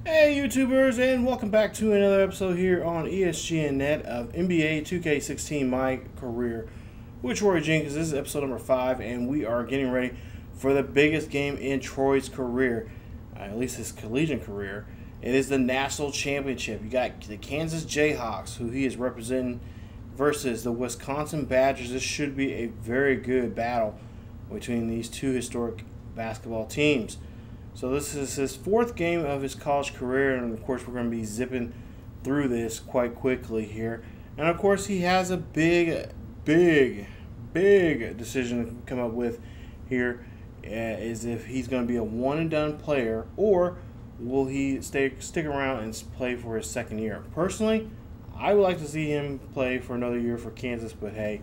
Hey YouTubers, and welcome back to another episode here on ESGNet of NBA 2K16 My Career with Troy Jenkins. This is episode number 5, and we are getting ready for the biggest game in Troy's career, at least his collegiate career. It is the National Championship. You got the Kansas Jayhawks, who he is representing, versus the Wisconsin Badgers. This should be a very good battle between these two historic basketball teams. So this is his 4th game of his college career, and of course we're going to be zipping through this quite quickly here. And of course he has a big decision to come up with here, is if he's going to be a one-and-done player, or will he stick around and play for his 2nd year. Personally, I would like to see him play for another year for Kansas, but hey,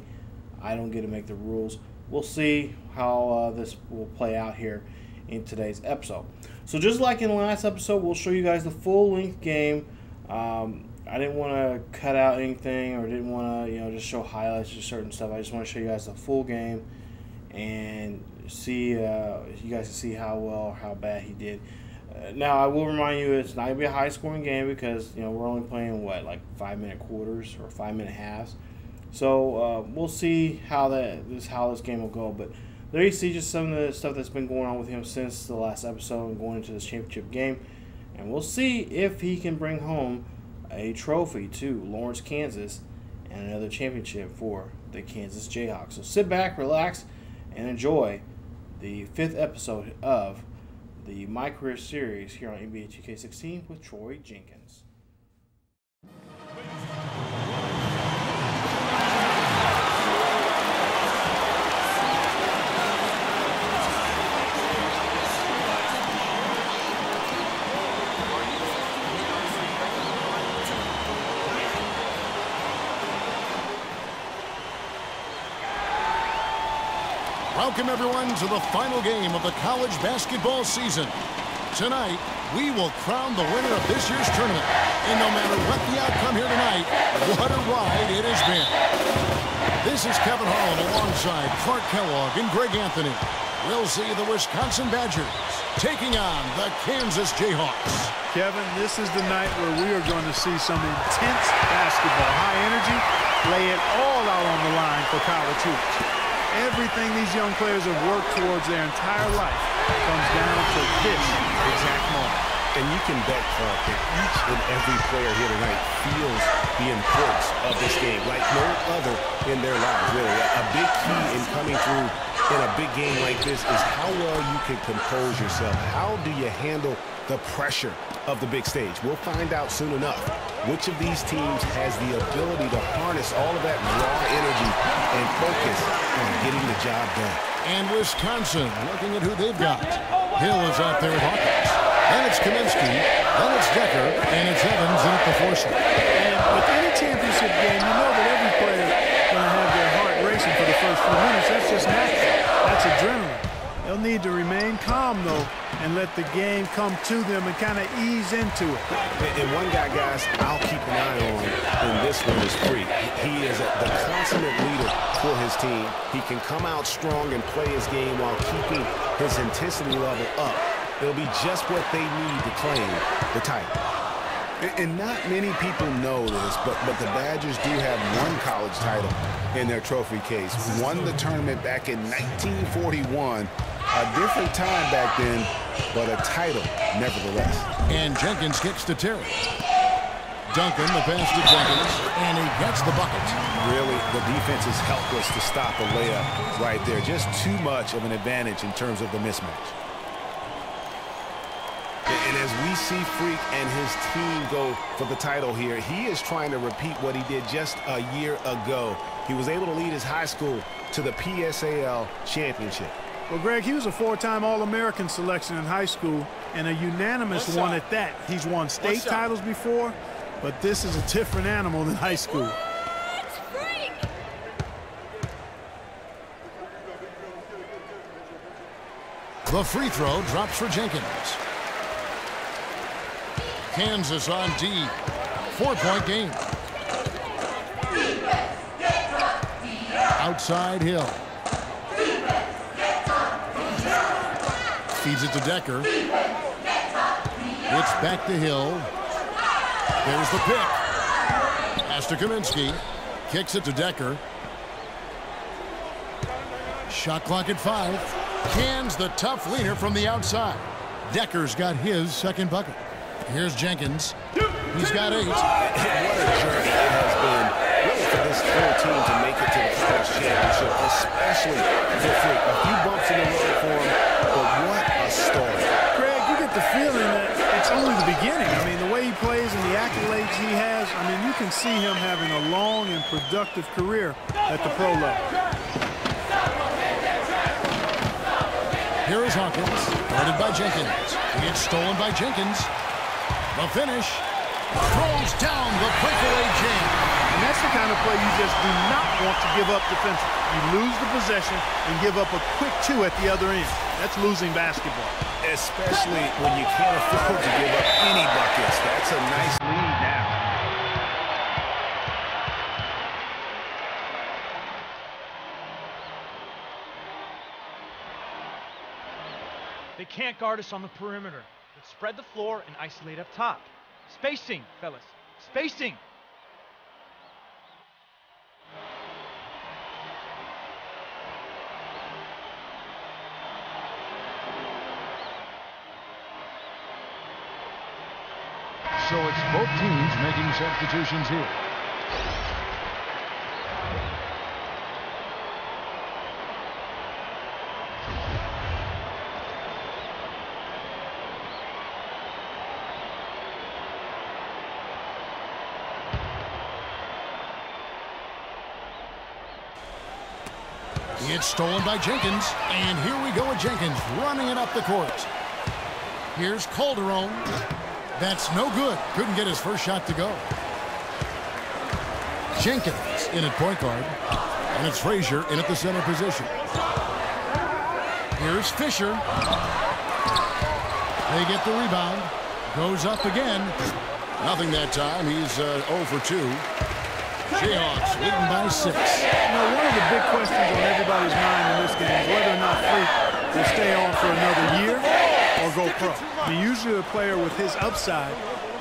I don't get to make the rules. We'll see how this will play out here in today's episode. So just like in the last episode, we'll show you guys the full-length game. I didn't want to cut out anything, or didn't want to just show highlights of certain stuff. I just want to show you guys the full game and see you guys can see how well or how bad he did. Now I will remind you, it's not gonna be a high-scoring game because we're only playing like 5-minute quarters or 5-minute halves. So we'll see how this game will go. But there you see just some of the stuff that's been going on with him since the last episode and going into this championship game. And we'll see if he can bring home a trophy to Lawrence, Kansas, and another championship for the Kansas Jayhawks. So sit back, relax, and enjoy the 5th episode of the My Career series here on NBA 2K16 with Troy Jenkins. Welcome, everyone, to the final game of the college basketball season. Tonight, we will crown the winner of this year's tournament. And no matter what the outcome here tonight, what a ride it has been. This is Kevin Harlan alongside Clark Kellogg and Greg Anthony. We'll see the Wisconsin Badgers taking on the Kansas Jayhawks. Kevin, this is the night where we are going to see some intense basketball. High energy, lay it all out on the line for college hoops. Everything these young players have worked towards their entire life comes down to this exact moment. And you can bet, Clark, that each and every player here tonight feels the importance of this game like no other in their lives, really. A big key in coming through in a big game like this is how well you can compose yourself. How do you handle the pressure of the big stage? We'll find out soon enough which of these teams has the ability to harness all of that raw energy and focus on getting the job done. And Wisconsin looking at who they've got. Hill is out there with Hawkins. Then it's Kaminsky, then it's Decker, and it's Evans in at the 4 slot. And with any championship game, you know that every player is going to have their heart racing for the first few minutes. That's just natural. That's adrenaline. They'll need to remain calm, though, and let the game come to them and kind of ease into it. And one guy, guys, I'll keep an eye on in this one is Freak. He is the consummate leader for his team. He can come out strong and play his game while keeping his intensity level up. It'll be just what they need to claim the title. And not many people know this, but the Badgers do have one college title in their trophy case. Won the tournament back in 1941. A different time back then, but a title nevertheless. And Jenkins kicks to Terry. Duncan, the pass to Jenkins, and he gets the bucket. Really, the defense is helpless to stop a layup right there. Just too much of an advantage in terms of the mismatch. And as we see Freak and his team go for the title here, he is trying to repeat what he did just a year ago. He was able to lead his high school to the PSAL championship. Well, Greg, he was a 4-time All-American selection in high school and a unanimous one at that. He's won state titles before, but this is a different animal than high school. The free throw drops for Jenkins. Kansas on D. 4-point game. Outside Hill. Feeds it to Decker. It's back to Hill. There's the pick. Pass to Kaminsky. Kicks it to Decker. Shot clock at 5. Cans the tough leaner from the outside. Decker's got his second bucket. Here's Jenkins. He's got 8. What a journey it has been really for this full team to make it to the college championship, especially for Freak. A few bumps in the road for him, but what a story. Greg, you get the feeling that it's only the beginning. I mean, the way he plays and the accolades he has, I mean, you can see him having a long and productive career at the pro level. Here is Hawkins, guarded by Jenkins. It's stolen by Jenkins. The finish. Throws down the breakaway jam. And that's the kind of play you just do not want to give up defensively. You lose the possession and give up a quick 2 at the other end. That's losing basketball. Especially when you can't afford to give up any buckets. That's a nice lead now. They can't guard us on the perimeter. Let's spread the floor and isolate up top. Spacing, fellas. Spacing. So it's both teams making substitutions here. It's stolen by Jenkins, and here we go with Jenkins running it up the court. Here's Calderon. That's no good. Couldn't get his first shot to go. Jenkins in at point guard, and it's Frazier in at the center position. Here's Fisher. They get the rebound. Goes up again. Nothing that time. He's 0 for 2. Jayhawks leading by 6. You know, one of the big questions on everybody's mind in this game is whether or not Freak will stay on for another year or go pro. I mean, usually a player with his upside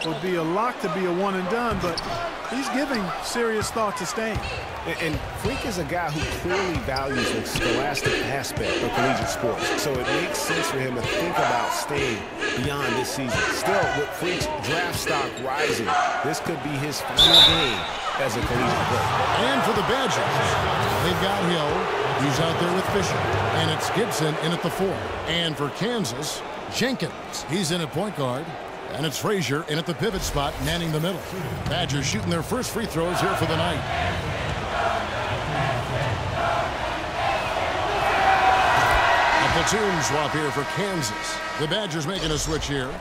would be a lock to be a one and done, but he's giving serious thought to staying. And Freak is a guy who clearly values the scholastic aspect of collegiate sports, so it makes sense for him to think about staying beyond this season. Still, with Freak's draft stock rising, this could be his final game as a collegiate player. And for the Badgers, they've got Hill. He's out there with Fisher. And it's Gibson in at the 4. And for Kansas, Jenkins. He's in at point guard. And it's Frazier in at the pivot spot, manning the middle. Badgers shooting their first free throws here for the night. A platoon swap here for Kansas. The Badgers making a switch here.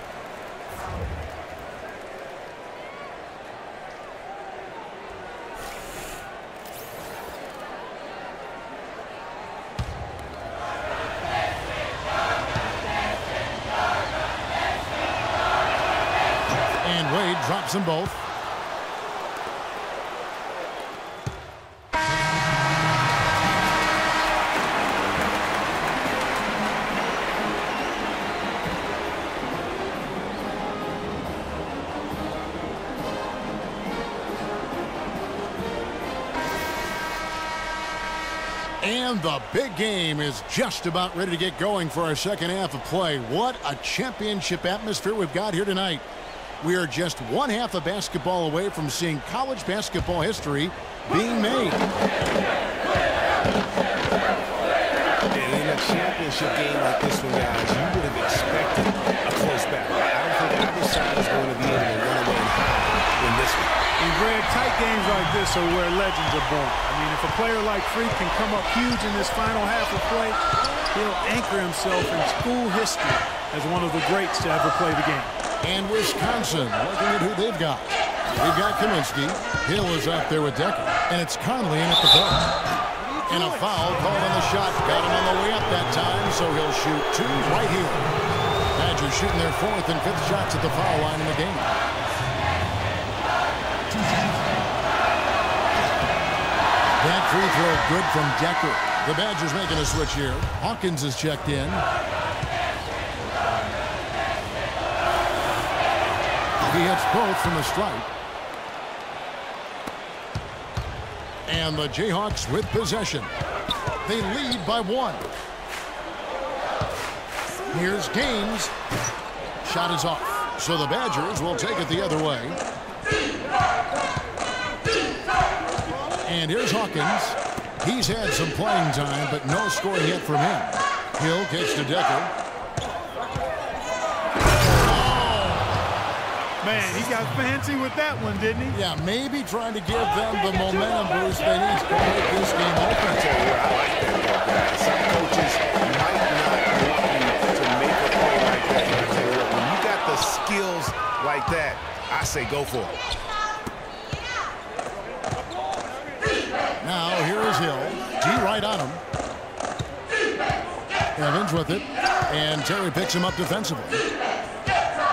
Drops them both. And the big game is just about ready to get going for our second half of play. What a championship atmosphere we've got here tonight. We are just one half of basketball away from seeing college basketball history being made. And in a championship game like this one, guys, you would have expected a close battle. I don't think either side is going to be able to run away in this one. And Greg, tight games like this are where legends are born. I mean, if a player like Freak can come up huge in this final half of play, he'll anchor himself in school history as one of the greats to ever play the game. And Wisconsin looking at who they've got. We've got Kaminsky. Hill is out there with Decker. And it's Conley in at the post. And a foul called on the shot. Got him on the way up that time, so he'll shoot 2 right here. Badgers shooting their 4th and 5th shots at the foul line in the game. That free throw good from Decker. The Badgers making a switch here. Hawkins is checked in. He hits both from the stripe. And the Jayhawks with possession. They lead by 1. Here's Gaines. Shot is off. So the Badgers will take it the other way. And here's Hawkins. He's had some playing time, but no scoring yet from him. Hill gets to Decker. Man, he got fancy with that one, didn't he? Yeah, maybe trying to give them the momentum boost they need to make this game open. I tell you what, I like that, though, guys. Some coaches might not want you to make a play like that. But I tell you what, when you got the skills like that, I say go for it. Now, here is Hill. D right on him. Evans with it. And Terry picks him up defensively.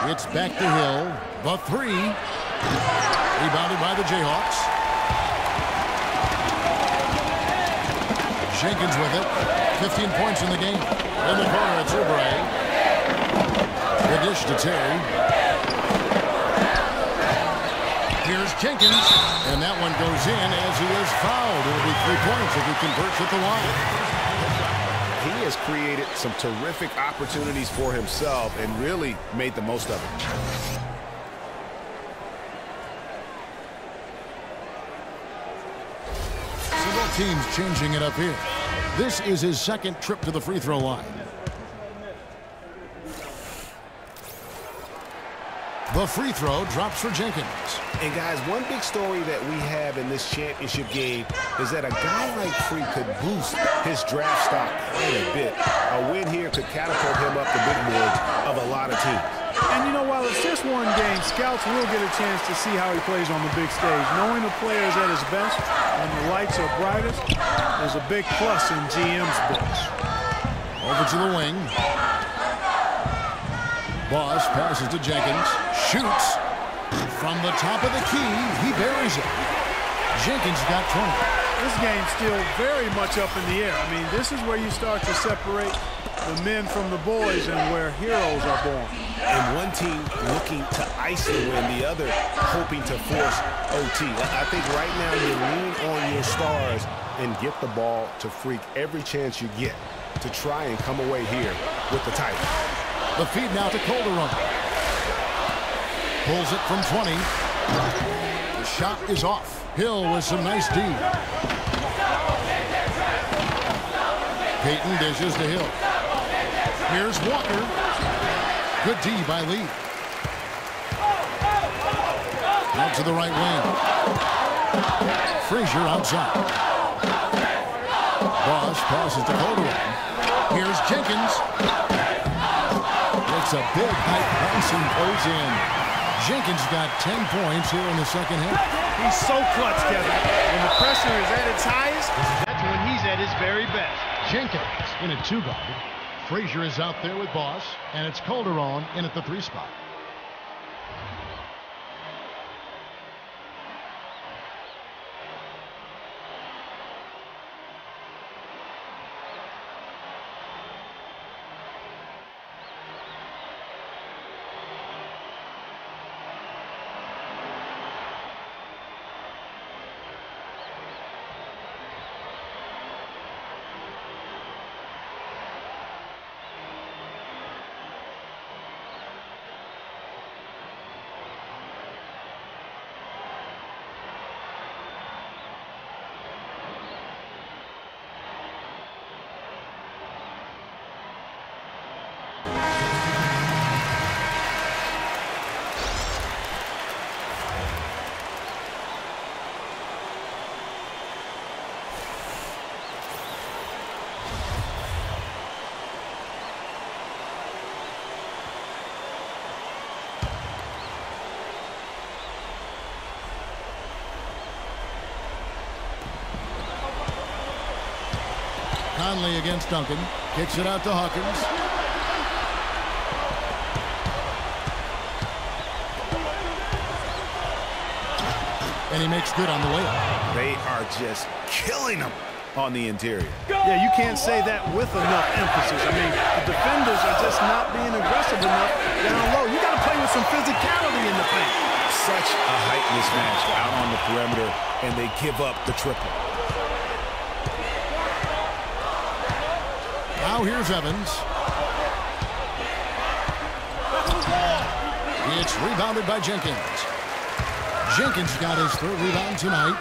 It's back to Hill. The 3. Rebounded by the Jayhawks. Jenkins with it. 15 points in the game. In the corner, it's Oubre. The dish to Terry. Here's Jenkins. And that one goes in as he is fouled. It'll be 3 points if he converts at the line. He has created some terrific opportunities for himself and really made the most of it. So both teams changing it up here. This is his second trip to the free throw line. The free throw drops for Jenkins. And guys, one big story that we have in this championship game is that a guy like Freak could boost his draft stock quite a bit. A win here could catapult him up the big boards of a lot of teams. And you know, while it's just one game, scouts will get a chance to see how he plays on the big stage. Knowing the player is at his best when the lights are brightest is a big plus in GM's books. Over to the wing. Boss passes to Jenkins. Shoots. From the top of the key, he buries it. Jenkins got 20. This game's still very much up in the air. I mean, this is where you start to separate the men from the boys and where heroes are born. And one team looking to ice the win, the other hoping to force OT. I think right now you lean on your stars and get the ball to Freak every chance you get to try and come away here with the title. The feed now to Calderon. Pulls it from 20. The shot is off. Hill with some nice D. Payton dishes to Hill. Here's Walker. Good D by Lee. Out to the right wing. Frazier outside. Boss passes to Calderon. Here's Jenkins. It's a big height pass and goes in. Jenkins got 10 points here in the second half. He's so clutch, Kevin. When the pressure is at its highest, that's when he's at his very best. Jenkins in at 2 guard. Frazier is out there with Boss, and it's Calderon in at the 3 spot. Conley against Duncan. Kicks it out to Hawkins. And he makes good on the layup. They are just killing them on the interior. Yeah, you can't say that with enough emphasis. I mean, the defenders are just not being aggressive enough down low. You got to play with some physicality in the paint. such a height mismatch out on the perimeter, and they give up the triple. Now here's Evans. It's rebounded by Jenkins. Jenkins got his third rebound tonight.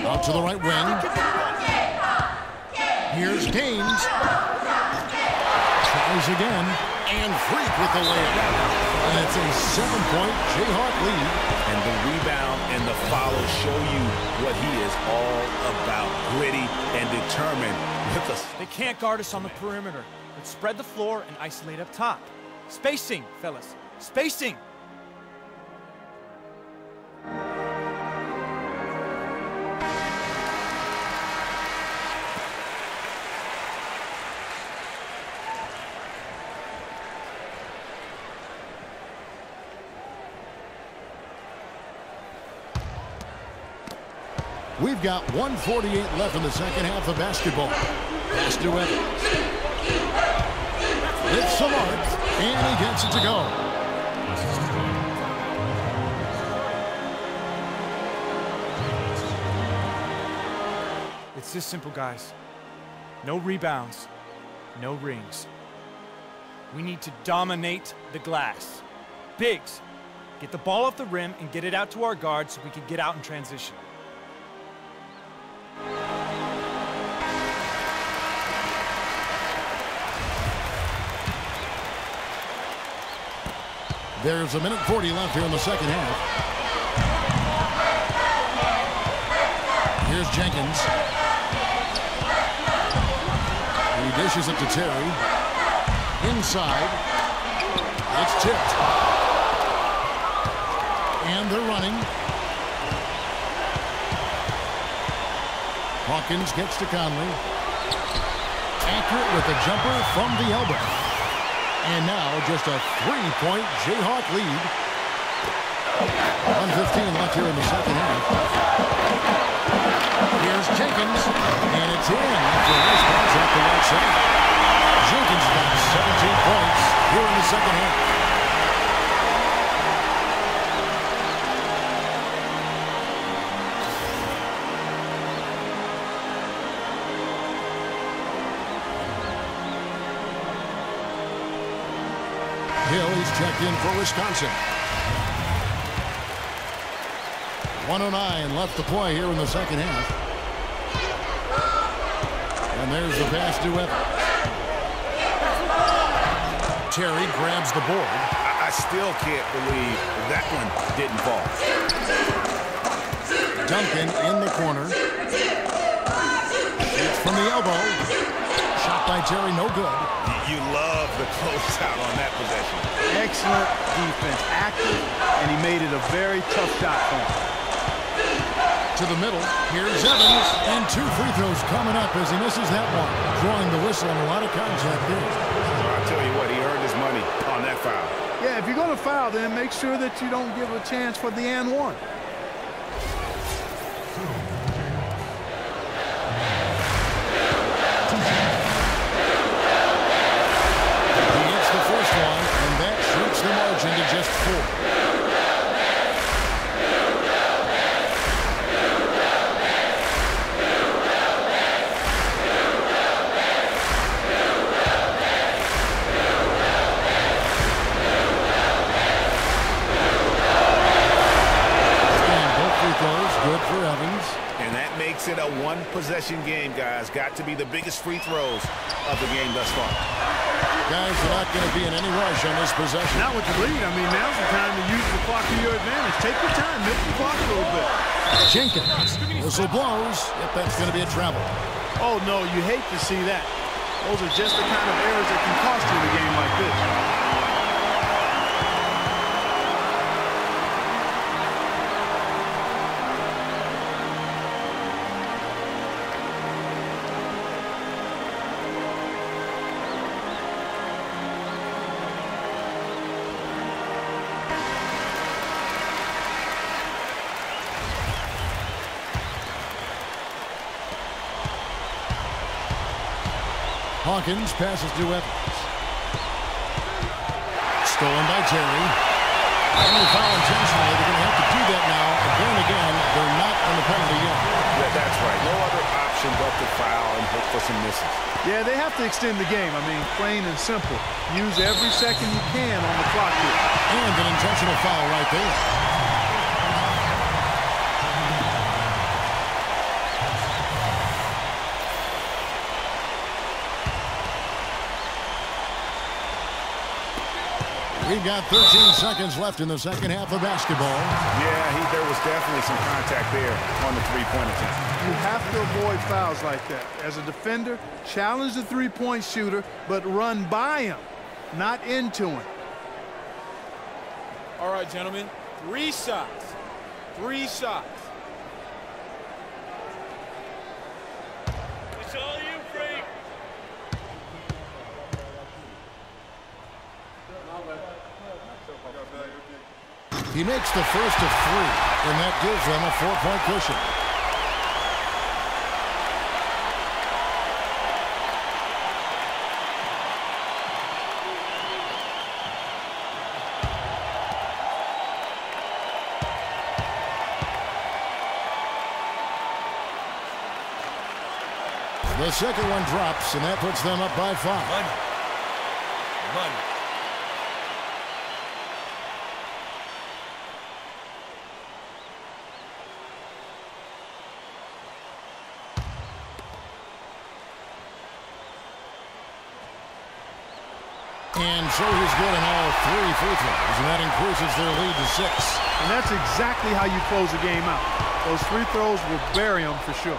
Out to the right wing. Here's Gaines. Tries again. And Freak with the layup. And it's a 7-point Jayhawk lead. And the rebound and the follow show you what he is all about. Gritty and determined with us. They can't guard us on the perimeter. Let's spread the floor and isolate up top. Spacing, fellas. Spacing. We've got 1:48 left in the second half of basketball. Pass to Evans. It's the mark, and he gets it to go. It's this simple, guys. No rebounds, no rings. We need to dominate the glass. Bigs, get the ball off the rim and get it out to our guards so we can get out in transition. There's 1:40 left here in the second half. Here's Jenkins. He dishes it to Terry. Inside. It's tipped. And they're running. Hawkins gets to Conley. Accurate with the jumper from the elbow. And now just a 3-point Jayhawk lead. 1:15 left here in the second half. Here's Jenkins, and it's in after a nice pass off the right side. Jenkins got 17 points here in the second half. Hill, he's checked in for Wisconsin. 1:09 left to play here in the second half. And there's the pass to Evans. Terry grabs the board. I still can't believe that one didn't fall. Duncan in the corner. It's from the elbow. Shot by Terry, no good. You love the closeout on that possession. Excellent defense, active, and he made it a very tough shot for him. To the middle, here's Evans, and 2 free throws coming up as he misses that one. Drawing the whistle and a lot of contact there. I'll tell you what, he earned his money on that foul. Yeah, if you're going to foul, then make sure that you don't give a chance for the and one. The margin to just 4. Both free throws, good for Evans. And that makes it a one-possession game, guys. Got to be the biggest free throws of the game thus far. Guys are not going to be in any rush on this possession. Not with the lead. I mean, now's the time to use the clock to your advantage. Take your time, milk the clock a little bit. Jenkins, whistle blows. Yep, that's going to be a travel. Oh, no, you hate to see that. Those are just the kind of errors that can cost you in a game like this. Hawkins passes to Evans. Stolen by Terry. And they foul intentionally. They're going to have to do that now. Again and again, they're not on the penalty yet. Yeah, that's right. No other option but to foul and hope for some misses. Yeah, they have to extend the game. I mean, plain and simple. Use every second you can on the clock here. And an intentional foul right there. We've got 13 seconds left in the second half of basketball. Yeah, there was definitely some contact there on the three-point attempt. You have to avoid fouls like that. As a defender, challenge the three-point shooter, but run by him, not into him. All right, gentlemen, 3 shots. 3 shots. It's all you, Frank. He makes the first of 3, and that gives them a 4-point cushion. The second one drops, and that puts them up by 5. Money. And so he's good on all 3 free throws, and that increases their lead to 6. And that's exactly how you close the game out. Those free throws will bury them for sure.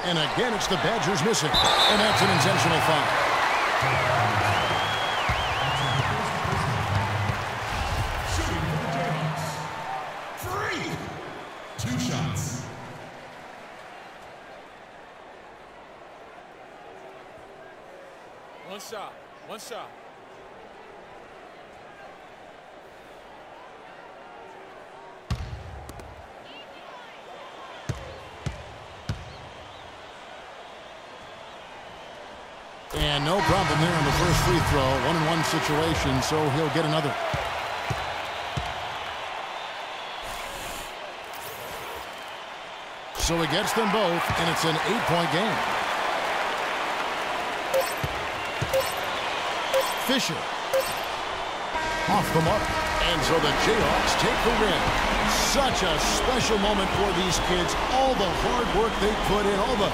And again, it's the Badgers missing, and that's an intentional foul. Shooting for the Jayhawks. 3. 2 shots. One shot. And no problem there on the first free throw. 1-on-1 situation, so he'll get another. So he gets them both, and it's an 8-point game. Fisher. Off the mark. And so the Jayhawks take the win. Such a special moment for these kids. All the hard work they put in, all the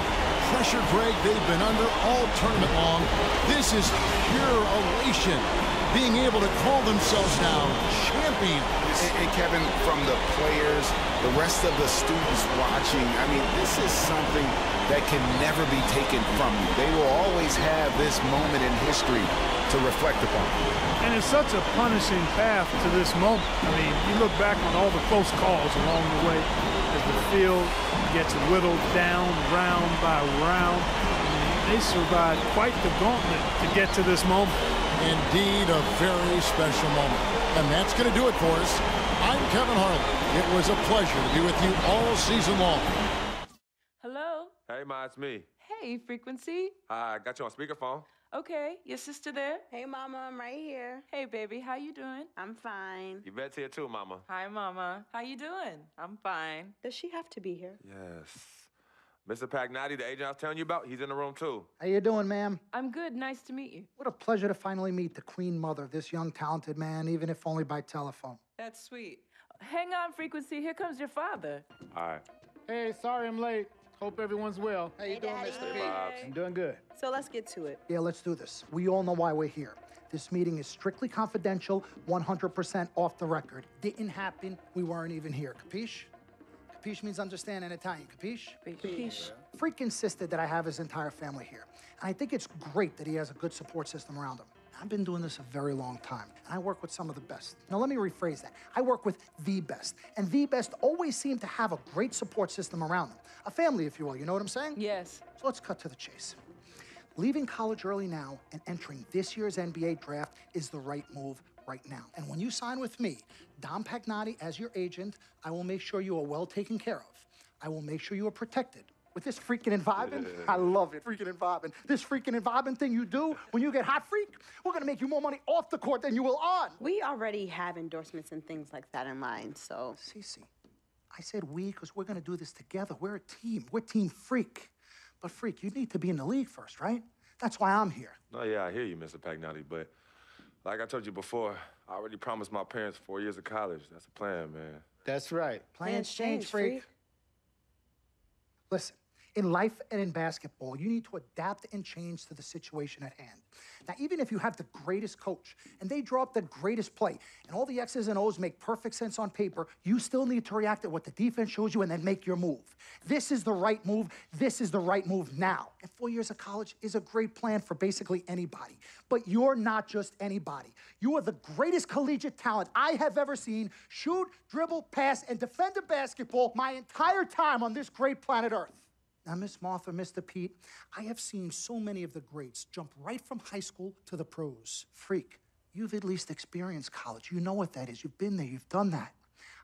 pressure, Greg, they've been under all tournament long. This is pure elation. Being able to call themselves now champions. And Kevin, from the players, the rest of the students watching, I mean, this is something that can never be taken from you. They will always have this moment in history to reflect upon. And it's such a punishing path to this moment. I mean, you look back on all the close calls along the way as the field gets whittled down round by round. I mean, they survived quite the gauntlet to get to this moment. Indeed, a very special moment. And that's going to do it for us. I'm Kevin Harlan. It was a pleasure to be with you all season long. Hello? Hey, Ma, it's me. Hey, Frequency. I got you on speakerphone. Okay, your sister there? Hey, Mama, I'm right here. Hey, baby, how you doing? I'm fine. Yvette's here too, Mama. Hi, Mama. How you doing? I'm fine. Does she have to be here? Yes. Mr. Pagnotti, the agent I was telling you about, he's in the room too. How you doing, ma'am? I'm good. Nice to meet you. What a pleasure to finally meet the queen mother of this young, talented man, even if only by telephone. That's sweet. Hang on, Frequency. Here comes your father. All right. Hey, sorry I'm late. Hope everyone's well. How you doing, Mr. P? I'm doing good. So let's get to it. Yeah, let's do this. We all know why we're here. This meeting is strictly confidential, 100% off the record. Didn't happen. We weren't even here. Capiche? Capiche means understand in Italian. Capiche? Capiche. Freak insisted that I have his entire family here. And I think it's great that he has a good support system around him. I've been doing this a very long time, and I work with some of the best. Now, let me rephrase that. I work with the best, and the best always seem to have a great support system around them. A family, if you will, you know what I'm saying? Yes. So let's cut to the chase. Leaving college early now and entering this year's NBA draft is the right move right now. And when you sign with me, Dom Pagnotti, as your agent, I will make sure you are well taken care of. I will make sure you are protected. With this freaking and vibing, I love it, freaking and vibing. This freaking and vibing thing you do when you get hot, freak, we're gonna make you more money off the court than you will on. We already have endorsements and things like that in line, so. Cece, I said we because we're gonna do this together. We're a team. We're Team Freak. But Freak, you need to be in the league first, right? That's why I'm here. Oh, yeah, I hear you, Mr. Pagnotti, but like I told you before, I already promised my parents 4 years of college. That's the plan, man. That's right. Plans change, Freak. Listen. In life and in basketball, you need to adapt and change to the situation at hand. Now, even if you have the greatest coach and they draw up the greatest play and all the X's and O's make perfect sense on paper, you still need to react to what the defense shows you and then make your move. This is the right move. This is the right move now. And 4 years of college is a great plan for basically anybody. But you're not just anybody. You are the greatest collegiate talent I have ever seen shoot, dribble, pass, and defend a basketball my entire time on this great planet Earth. Now, Miss Martha, Mr. Pete, I have seen so many of the greats jump right from high school to the pros. Freak, you've at least experienced college. You know what that is. You've been there. You've done that.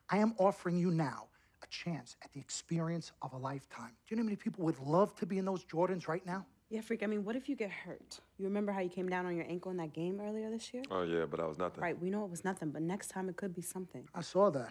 I am offering you now a chance at the experience of a lifetime. Do you know how many people would love to be in those Jordans right now? Yeah, Freak, I mean, what if you get hurt? You remember how you came down on your ankle in that game earlier this year? Oh, yeah, but that was nothing. Right, we know it was nothing, but next time it could be something. I saw that.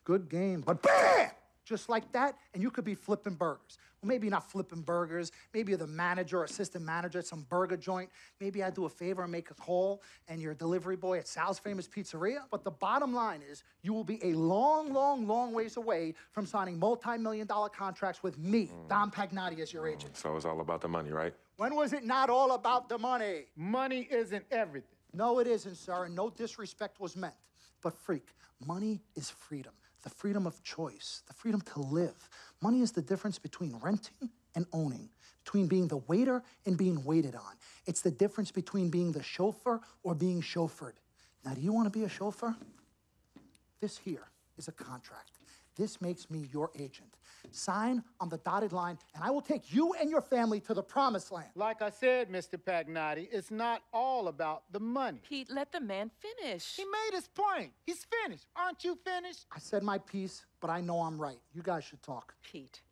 Good game, but BAM! Just like that, and you could be flipping burgers. Well, maybe not flipping burgers. Maybe you're the manager or assistant manager at some burger joint. Maybe I do a favor and make a call, and you're a delivery boy at Sal's Famous Pizzeria. But the bottom line is you will be a long, long, long ways away from signing multi-million-dollar contracts with me, Dom Pagnotti, as your agent. So it's all about the money, right? When was it not all about the money? Money isn't everything. No, it isn't, sir, and no disrespect was meant. But, Freak, money is freedom. The freedom of choice, the freedom to live. Money is the difference between renting and owning, between being the waiter and being waited on. It's the difference between being the chauffeur or being chauffeured. Now, do you want to be a chauffeur? This here is a contract. This makes me your agent. Sign on the dotted line, and I will take you and your family to the promised land. Like I said, Mr. Pagnotti, it's not all about the money. Pete, let the man finish. He made his point. He's finished. Aren't you finished? I said my piece, but I know I'm right. You guys should talk. Pete,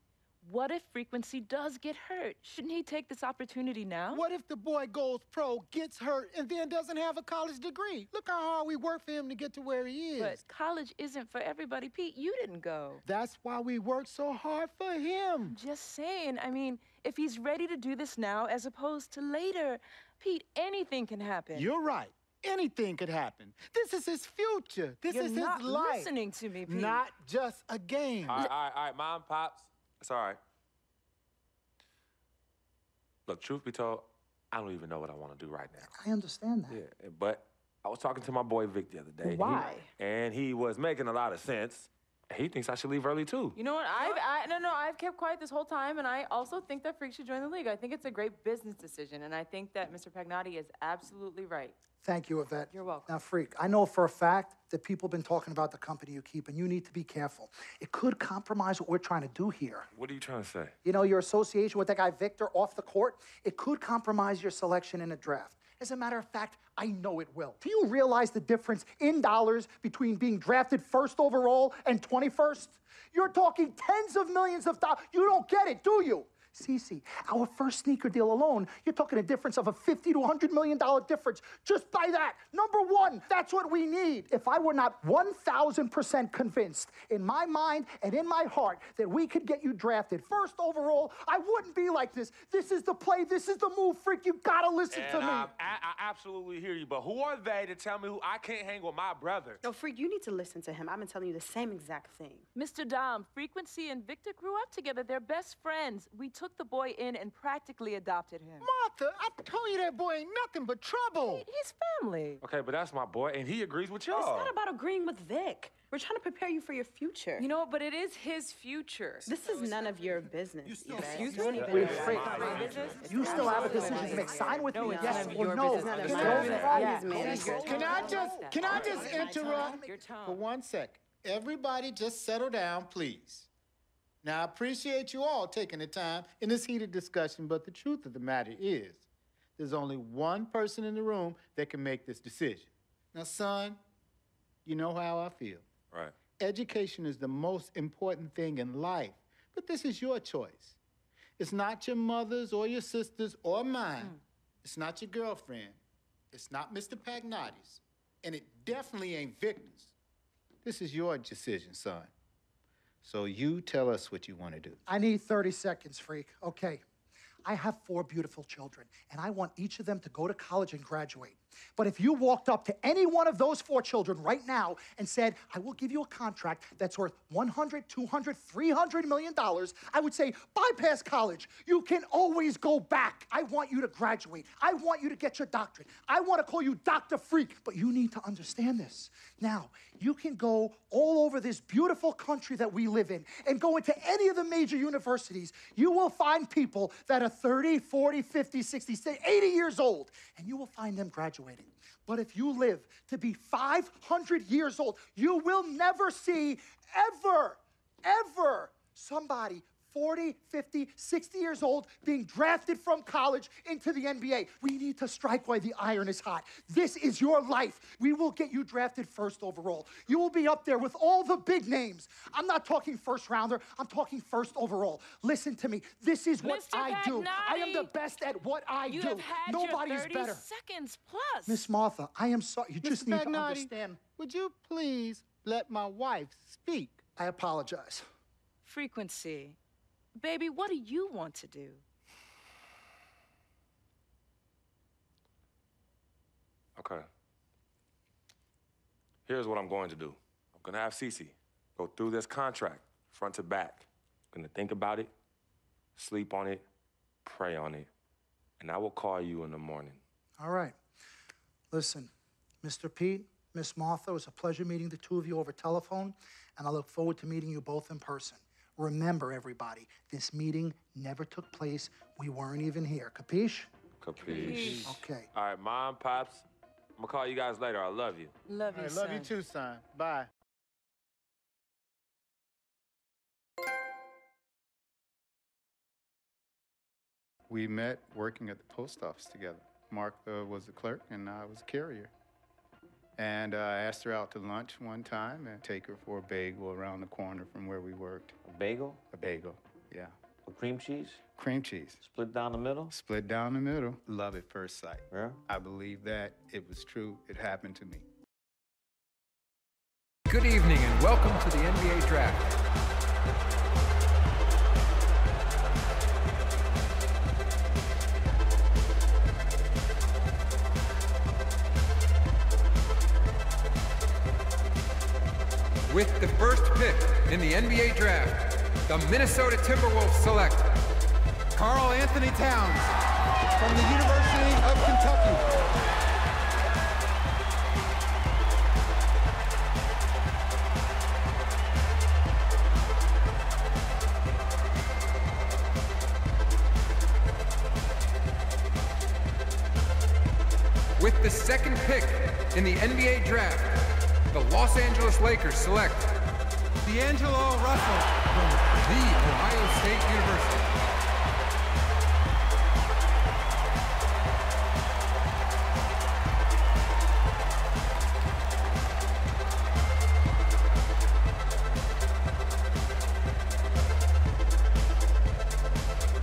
what if Frequency does get hurt? Shouldn't he take this opportunity now? What if the boy goes pro, gets hurt, and then doesn't have a college degree? Look how hard we work for him to get to where he is. But college isn't for everybody. Pete, you didn't go. That's why we work so hard for him. Just saying. I mean, if he's ready to do this now as opposed to later, Pete, anything can happen. You're right. Anything could happen. This is his future. This is his life. You're not listening to me, Pete. Not just a game. All right, Mom, Pops. It's all right. Look, truth be told, I don't even know what I want to do right now. I understand that. Yeah, but I was talking to my boy Vic the other day. Why? And he was making a lot of sense. He thinks I should leave early, too. You know what? I've kept quiet this whole time, and I also think that Freak should join the league. I think it's a great business decision, and I think that Mr. Pagnotti is absolutely right. Thank you, Yvette. You're welcome. Now, Freak, I know for a fact that people have been talking about the company you keep, and you need to be careful. It could compromise what we're trying to do here. What are you trying to say? You know, your association with that guy Victor off the court, it could compromise your selection in a draft. As a matter of fact, I know it will. Do you realize the difference in dollars between being drafted first overall and 21st? You're talking tens of millions of dollars. You don't get it, do you? Cece, our first sneaker deal alone, you're talking a difference of a $50 to $100 million difference just by that. Number one, that's what we need. If I were not 1,000% convinced in my mind and in my heart that we could get you drafted first overall, I wouldn't be like this. This is the play. This is the move, Freak. You gotta listen to me. I absolutely hear you, but who are they to tell me who I can't hang with my brother? No, Freak, you need to listen to him. I've been telling you the same exact thing. Mr. Dom, Frequency and Victor grew up together. They're best friends. We took the boy in and practically adopted him. Martha, I told you that boy ain't nothing but trouble. He's family. Okay, but that's my boy, and he agrees with y'all. It's not about agreeing with Vic. We're trying to prepare you for your future. You know, but it is his future. This is none of your business. Excuse me? You still have a decision to make. Sign with me, yes or no. Can I just interrupt for 1 second? Everybody just settle down, please. Now, I appreciate you all taking the time in this heated discussion, but the truth of the matter is there's only one person in the room that can make this decision. Now, son, you know how I feel. Right. Education is the most important thing in life, but this is your choice. It's not your mother's or your sister's or mine. It's not your girlfriend. It's not Mr. Pagnotti's. And it definitely ain't Victor's. This is your decision, son. So you tell us what you want to do. I need 30 seconds, freak. Okay. I have 4 beautiful children, and I want each of them to go to college and graduate. But if you walked up to any one of those 4 children right now and said, I will give you a contract that's worth $100, $200, $300 million, I would say, bypass college. You can always go back. I want you to graduate. I want you to get your doctorate. I want to call you Dr. Freak, but you need to understand this. Now, you can go all over this beautiful country that we live in and go into any of the major universities. You will find people that are 30, 40, 50, 60, 80 years old, and you will find them graduating. But if you live to be 500 years old, you will never see ever somebody 40, 50, 60 years old being drafted from college into the NBA. We need to strike while the iron is hot. This is your life. We will get you drafted first overall. You will be up there with all the big names. I'm not talking first rounder. I'm talking first overall. Listen to me. This is what I do. I am the best at what I do. You have had Nobody your 30 is better. seconds plus. Miss Martha, I am sorry. You just need to Pagnotti, understand. would you please let my wife speak? I apologize. Frequency. Baby, what do you want to do? Okay. Here's what I'm going to do. I'm going to have Cece go through this contract, front to back. I'm going to think about it, sleep on it, pray on it, and I will call you in the morning. All right. Listen, Mr. Pete, Miss Martha, it was a pleasure meeting the two of you over telephone, and I look forward to meeting you both in person. Remember, everybody, this meeting never took place. We weren't even here. Capiche? Capiche. Okay. All right, Mom, Pops, I'm going to call you guys later. I love you. Love you, I love you too, son. Bye. We met working at the post office together. Mark was the clerk, and I was a carrier. And I asked her out to lunch one time and take her for a bagel around the corner from where we worked. A bagel? A bagel, yeah. With cream cheese? Cream cheese. Split down the middle? Split down the middle. Love at first sight. Yeah? I believe that. It was true. It happened to me. Good evening and welcome to the NBA Draft. With the first pick in the NBA Draft, the Minnesota Timberwolves select Karl Anthony Towns from the University of Kentucky. With the second pick in the NBA Draft, the Los Angeles Lakers select D'Angelo Russell from The Ohio State University.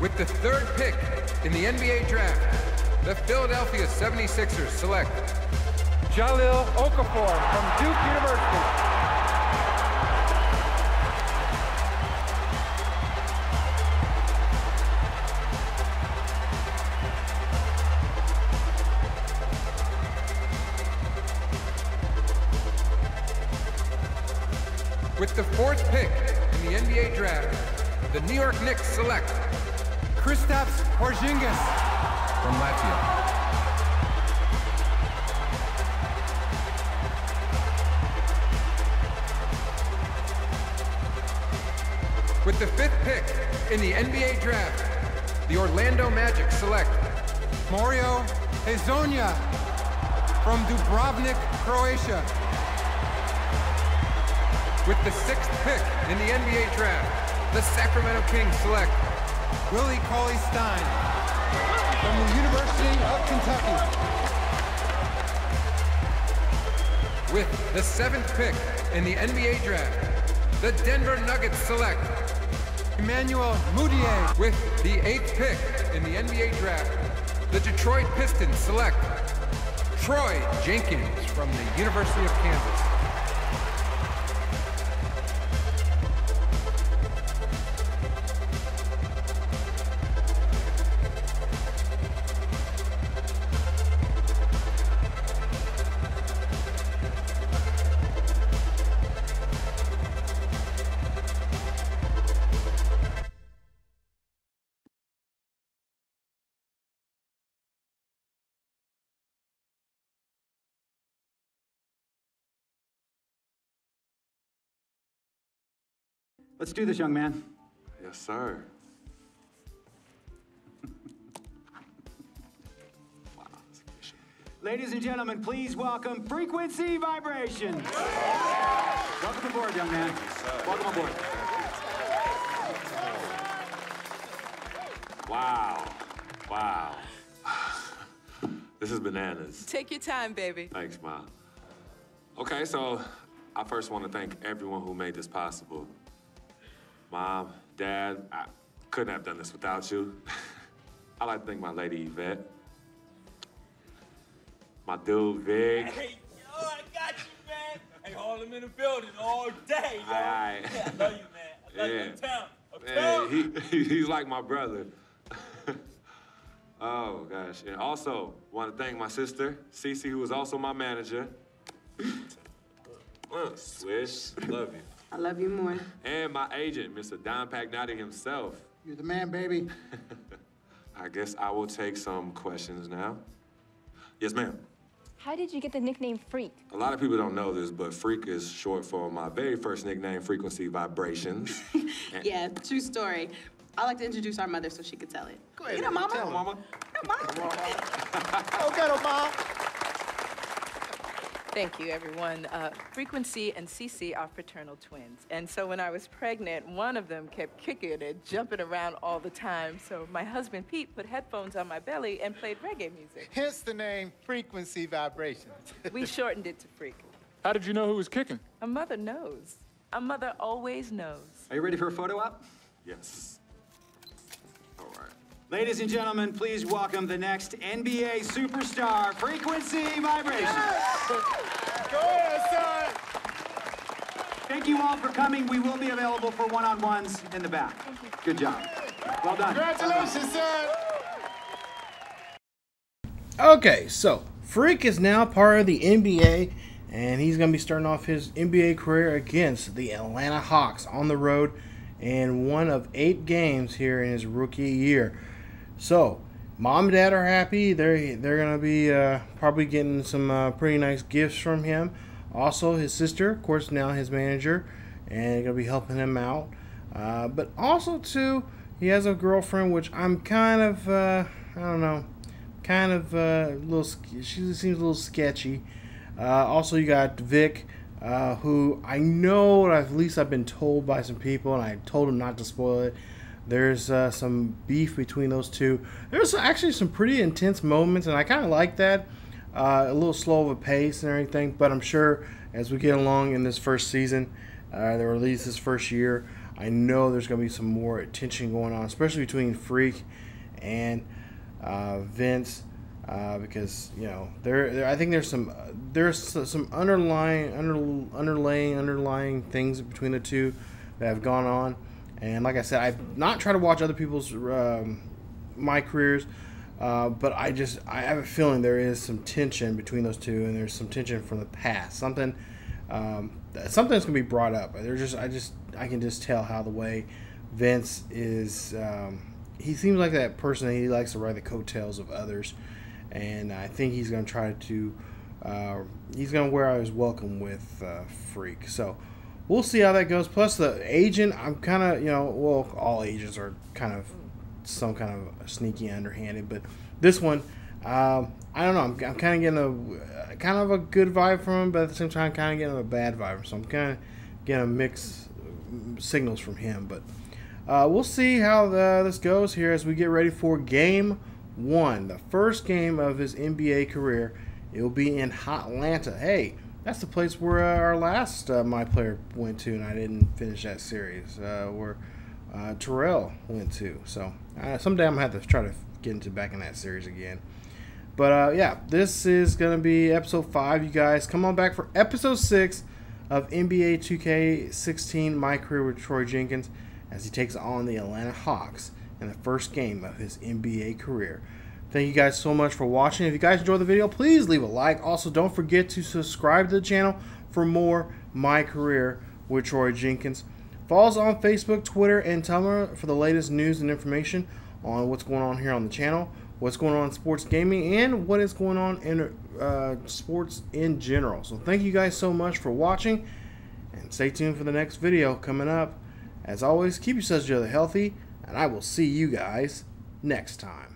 With the third pick in the NBA Draft, the Philadelphia 76ers select Jahlil Okafor from Duke University. With the fourth pick in the NBA Draft, the New York Knicks select Kristaps Porzingis from Latvia. With the fifth pick in the NBA Draft, the Orlando Magic select Mario Hezonja from Dubrovnik, Croatia. With the sixth pick in the NBA Draft, the Sacramento Kings select Willie Cauley-Stein from the University of Kentucky. With the seventh pick in the NBA Draft, the Denver Nuggets select Emmanuel Mudiay with the 8th pick in the NBA draft. The Detroit Pistons select Troy Jenkins from the University of Kansas. Let's do this, young man. Yes, sir. Ladies and gentlemen, please welcome Frequency Vibration. Welcome aboard, young man. Welcome aboard. Wow. Wow. This is bananas. Take your time, baby. Thanks, Ma. Okay, so I first want to thank everyone who made this possible. Mom, Dad, I couldn't have done this without you. I'd like to thank my lady Yvette, my dude Vic. Hey, yo, I got you, man. Hey, hold him in the building all day, yo. Aye. Yeah, I love you, man. I love you uptown. He's like my brother. Oh, gosh. And also, want to thank my sister, Cece, who is also my manager. Swish, love you. I love you more. And my agent, Mr. Don Pagnotti himself. You're the man, baby. I guess I will take some questions now. Yes, ma'am. How did you get the nickname Freak? A lot of people don't know this, but Freak is short for my very first nickname, Frequency Vibrations. Yeah, true story. I like to introduce our mother so she could tell it. Go ahead. You know, Mama. Tell her, Mama. You know, Mama. Go get her, Mom. Thank you, everyone. Frequency and Cece are fraternal twins. And so when I was pregnant, one of them kept kicking and jumping around all the time. So my husband, Pete, put headphones on my belly and played reggae music. Hence the name Frequency Vibrations. We shortened it to Freak. How did you know who was kicking? A mother knows. A mother always knows. Are you ready for a photo op? Yes. All right. Ladies and gentlemen, please welcome the next NBA superstar, Frequency Vibration. Go ahead, son. Thank you all for coming. We will be available for one-on-ones in the back. Good job. Well done. Congratulations, son. Okay, so Freak is now part of the NBA, and he's going to be starting off his NBA career against the Atlanta Hawks on the road in one of 8 games here in his rookie year. So, Mom and Dad are happy. They're going to be probably getting some pretty nice gifts from him. Also, his sister, of course, now his manager, and going to be helping him out. But also, too, he has a girlfriend, which I'm kind of, I don't know, kind of a little, she seems a little sketchy. Also, you got Vic, who I know, at least I've been told by some people, and I told him not to spoil it. There's some beef between those two. There's actually some pretty intense moments, and I kind of like that. A little slow of a pace and everything, but I'm sure as we get along in this first season, or at least this first year, I know there's going to be some more tension going on, especially between Freak and Vince, because you know I think there's some underlying things between the two that have gone on. And like I said, I've not tried to watch other people's MyCareers, but I have a feeling there is some tension between those two, and there's some tension from the past. Something's gonna be brought up. I can just tell how the way Vince is. He seems like that person that he likes to ride the coattails of others, and I think he's gonna try to. He's gonna wear out his welcome with Freak. So. We'll see how that goes. Plus, the agent, I'm kind of, well, all agents are kind of some kind of sneaky, underhanded. But this one, I don't know. I'm kind of getting a good vibe from him, but at the same time, kind of getting a bad vibe. So I'm kind of getting mixed signals from him. But we'll see how this goes here as we get ready for Game 1, the first game of his NBA career. It will be in Hotlanta. Hey. That's the place where our last MyPlayer went to, and I didn't finish that series. Where Terrell went to. So someday I'm going to have to try to get into back in that series again. But yeah, this is going to be episode 5. You guys come on back for episode 6 of NBA 2K16 My Career with Troy Jenkins as he takes on the Atlanta Hawks in the first game of his NBA career. Thank you guys so much for watching. If you guys enjoyed the video, please leave a like. Also, don't forget to subscribe to the channel for more My Career with Troy Jenkins. Follow us on Facebook, Twitter, and Tumblr for the latest news and information on what's going on here on the channel, what's going on in sports gaming, and what is going on in sports in general. So thank you guys so much for watching, and stay tuned for the next video coming up. As always, keep yourselves healthy, and I will see you guys next time.